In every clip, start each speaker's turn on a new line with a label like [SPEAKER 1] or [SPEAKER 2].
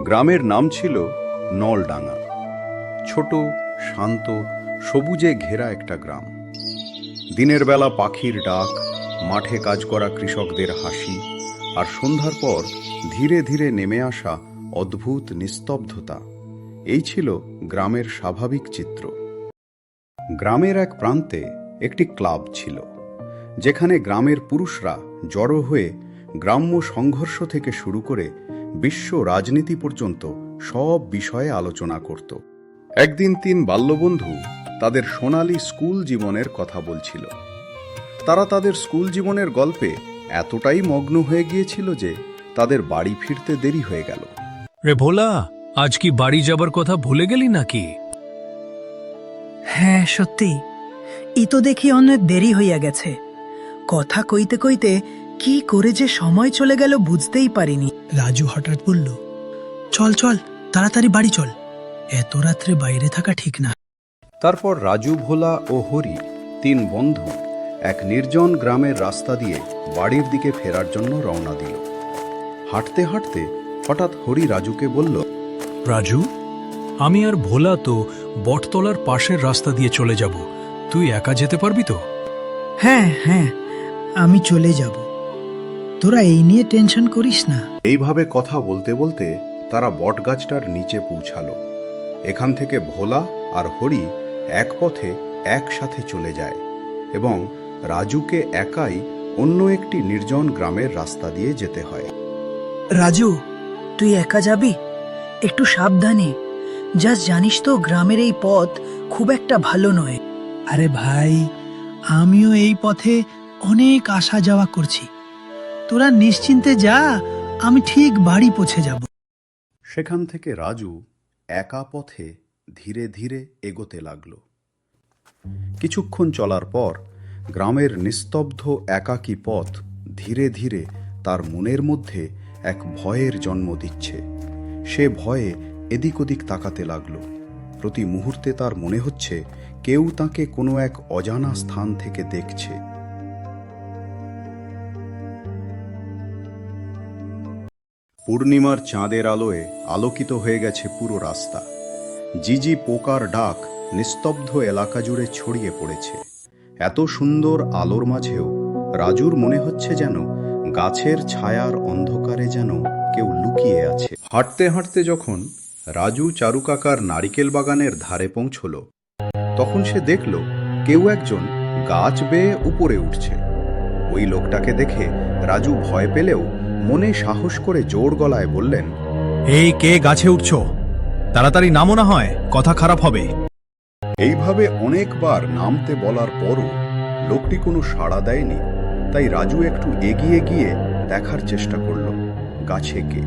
[SPEAKER 1] গ্রামের নাম ছিল নলডাঙ্গা। ছোট, শান্ত, সবুজে ঘেরা একটা গ্রাম। দিনের বেলা পাখির ডাক, মাঠে কাজ করা কৃষকদের হাসি, আর সন্ধ্যার পর ধীরে ধীরে নেমে আসা অদ্ভুত নিস্তব্ধতা, এই ছিল গ্রামের স্বাভাবিক চিত্র। গ্রামের এক প্রান্তে একটি ক্লাব ছিল, যেখানে গ্রামের পুরুষরা জড়ো হয়ে গ্রাম্য সংঘর্ষ থেকে শুরু করে বিশ্ব রাজনীতি পর্যন্ত সব বিষয়ে আলোচনা করত। একদিন 3 বাল্যবন্ধু তাদের সোনালী স্কুল জীবনের কথা বলছিল। তারা তাদের স্কুল জীবনের গল্পে এতটাই মগ্ন হয়ে গিয়েছিল যে তাদের বাড়ি ফিরতে দেরি হয়ে গেল।
[SPEAKER 2] রে ভোলা, আজ কি বাড়ি যাবার কথা ভুলে গেলি নাকি?
[SPEAKER 3] হ্যাঁ সত্যি, ই তো দেখি অনেক দেরি হইয়া গেছে। কথা কইতে কইতে কি করে যে সময় চলে গেল বুঝতেই পারিনি। রাজু হঠাৎ বলল, চল চল তাড়াতাড়ি বাড়ি চল, এত রাত্রে বাইরে থাকা ঠিক না।
[SPEAKER 1] তারপর রাজু, ভোলা ও হরি 3 বন্ধু এক নির্জন গ্রামের রাস্তা দিয়ে বাড়ির দিকে ফেরার জন্য রওনা দিল। হাঁটতে হাঁটতে হঠাৎ হরি রাজুকে বলল,
[SPEAKER 2] রাজু, আমি আর ভোলা তো বটতলার পাশের রাস্তা দিয়ে চলে যাব, তুই একা যেতে পারবি তো?
[SPEAKER 3] হ্যাঁ হ্যাঁ, আমি চলে যাব, তোরা এই নিয়ে টেনশন করিস না।
[SPEAKER 1] এইভাবে কথা বলতে বলতে তারা বটগাছটার নিচে পৌঁছালো। এখান থেকে ভোলা আর হরি এক পথে একসাথে চলে যায় এবং রাজুকে একাই অন্য একটি নির্জন গ্রামের রাস্তা দিয়ে যেতে হয়।
[SPEAKER 3] রাজু, তুই একা যাবি? একটু সাবধানে যা, জানিস তো গ্রামের এই পথ খুব একটা ভালো নয়। আরে ভাই, আমিও এই পথে অনেক আসা যাওয়া করছি, তোরা নিশ্চিন্তে যা, আমি ঠিক বাড়ি পৌঁছে যাব।
[SPEAKER 1] সেখান থেকে রাজু একা পথে ধীরে ধীরে এগোতে লাগল। কিছুক্ষণ চলার পর গ্রামের নিস্তব্ধ একাকী পথ ধীরে ধীরে তার মনের মধ্যে এক ভয়ের জন্ম দিচ্ছে। সে ভয়ে এদিক ওদিক তাকাতে লাগল। প্রতি মুহূর্তে তার মনে হচ্ছে কেউ তাকে কোনো এক অজানা স্থান থেকে দেখছে। পূর্ণিমার চাঁদের আলোয় আলোকিত হয়ে গেছে পুরো রাস্তা। জিজি পোকার ডাক নিস্তব্ধ এলাকা জুড়ে ছড়িয়ে পড়েছে। এত সুন্দর আলোর মাঝেও রাজুর মনে হচ্ছে যেন গাছের ছায়ার অন্ধকারে যেন কেউ লুকিয়ে আছে। হাঁটতে হাঁটতে যখন রাজু চারুকাকার নারিকেল বাগানের ধারে পৌঁছল, তখন সে দেখল কেউ একজন গাছ বেয়ে উপরে উঠছে। ওই লোকটাকে দেখে রাজু ভয় পেলেও মনে সাহস করে জোর গলায় বললেন,
[SPEAKER 2] এই কে গাছে উঠছো? তাড়াতাড়ি নামো, না হয় কথা খারাপ হবে।
[SPEAKER 1] এইভাবে অনেকবার নামতে বলার পরও লোকটি কোনো সাড়া দেয়নি। তাই রাজু একটু এগিয়ে গিয়ে দেখার চেষ্টা করল গাছে কে।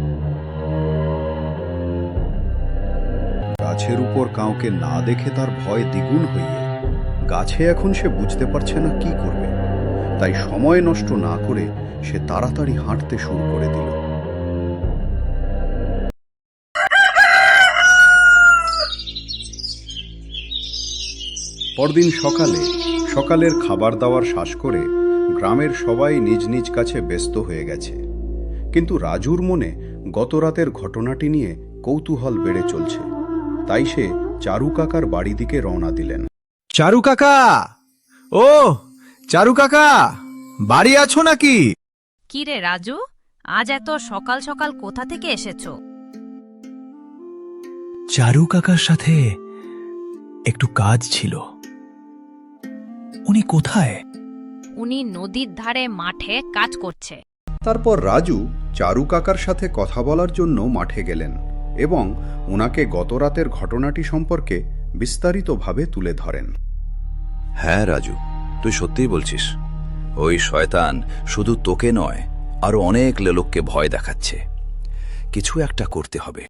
[SPEAKER 1] গাছের উপর কাউকে না দেখে তার ভয় দ্বিগুণ হইয়ে গাছে এখন সে বুঝতে পারছে না কি করবে। তাই সময় নষ্ট না করে সে তাড়াতাড়ি হাঁটতে শুরু করে দিল। পরদিন সকালের খাবার দাবার শ্বাস করে গ্রামের সবাই নিজ নিজ কাছে ব্যস্ত হয়ে গেছে। কিন্তু রাজুর মনে গত রাতের ঘটনাটি নিয়ে কৌতূহল বেড়ে চলছে। তাই সে চারু কাকার বাড়ি দিকে রওনা দিলেন।
[SPEAKER 2] চারু কাকা, ও চারু কাকা, বাড়ি আছো নাকি?
[SPEAKER 4] কি রে রাজু, আজ এত সকাল সকাল কোথা থেকে এসেছো?
[SPEAKER 2] চারু কাকার সাথে একটু কাজ ছিল। উনি কোথায়?
[SPEAKER 4] উনি নদীর ধারে মাঠে কাজ করছে।
[SPEAKER 1] তারপর রাজু চারু কাকার সাথে কথা বলার জন্য মাঠে গেলেন এবং ওনাকে গত রাতের ঘটনাটি সম্পর্কে বিস্তারিতভাবে তুলে ধরেন।
[SPEAKER 5] হ্যাঁ রাজু, তুই সত্যিই বলছিস। ওই শয়তান শুধু তোকে নয়, আরো অনেক লোককে ভয় দেখাচ্ছে। কিছু একটা করতে হবে।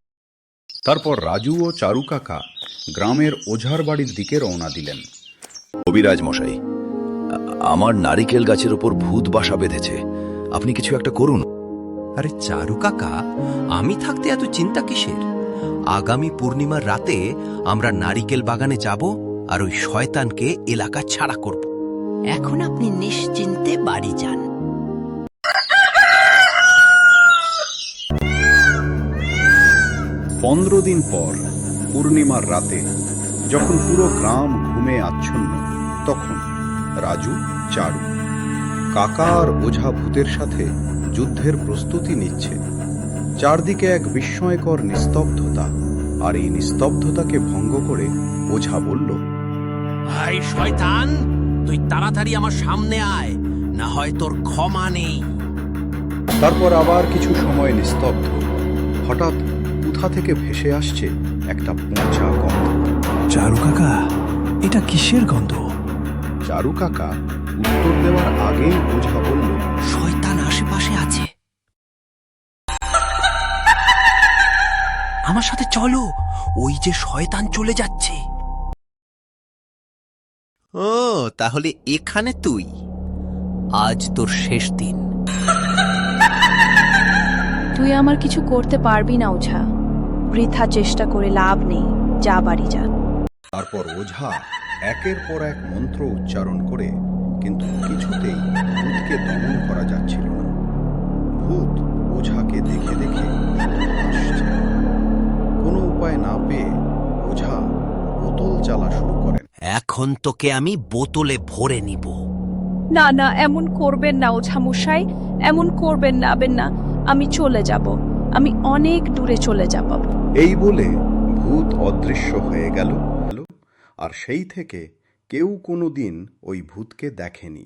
[SPEAKER 1] তারপর রাজু ও চারু কাকা গ্রামের ওঝার বাড়ির দিকে রওনা দিলেন।
[SPEAKER 5] কবিরাজ মশাই, আমার নারিকেল গাছের উপর ভূত বাসা বেঁধেছে, আপনি কিছু একটা করুন।
[SPEAKER 6] আরে চারু কাকা, আমি থাকতে এত চিন্তা কিসের? আগামী পূর্ণিমার রাতে আমরা নারিকেল বাগানে যাব আর ওই শয়তানকে এলাকা ছাড়া করব। এখন আপনি নিশ্চিন্তে বাড়ি যান।
[SPEAKER 1] 15 দিন পর পূর্ণিমার রাতে যখন পুরো গ্রাম ঘুমে আচ্ছন্ন, তখন রাজু, চারু, কাকা আর ওঝা ভূতের সাথে যুদ্ধের প্রস্তুতি নিচ্ছে। চারদিকে এক বিস্ময়কর নিস্তব্ধতা, আর এই নিস্তব্ধতাকে ভঙ্গ করে ওঝা বলল,
[SPEAKER 6] ভাই শয়তান, তুই তাড়াতাড়ি আমার সামনে আয়, না হয় তোর ক্ষমা নেই।
[SPEAKER 1] তারপর আবার কিছু সময় নিস্তব্ধ। হঠাৎ কোথা থেকে ভেসে আসছে একটা পচা গন্ধ।
[SPEAKER 2] চারু কাকা, এটা কিসের গন্ধ?
[SPEAKER 1] চারু কাকা উত্তর দেওয়ার আগেই ওঝা বলল,
[SPEAKER 6] শয়তান আশেপাশে আছে। আমার সাথে চলো, ওই যে শয়তান চলে যাচ্ছে। ও, তাহলে এখানে তুই। আজ তোর শেষ দিন।
[SPEAKER 7] তুই আমার কিছু করতে পারবি না ওঝা, বৃথা চেষ্টা করে লাভ নেই, যা বাড়ি যা।
[SPEAKER 1] তারপর ওঝা একের পর এক মন্ত্র উচ্চারণ করে, কিন্তু কিছুতেই ভূতকে দমন করা যাচ্ছিল না। ভূত ওঝাকে দেখে দেখে হাসছে। কোনো উপায় না পেয়ে ওঝা বোতল জ্বালা শুরু করেন।
[SPEAKER 6] এখন তোকে আমি বোতলে ভরে নিব।
[SPEAKER 7] না না, এমন করবেন না ওঝা মশাই, এমন করবেন না, আমি চলে যাব, আমি অনেক দূরে চলে যাব।
[SPEAKER 1] এই বলে ভূত অদৃশ্য হয়ে গেল, আর সেই থেকে কেউ কোনোদিন ওই ভূতকে দেখেনি।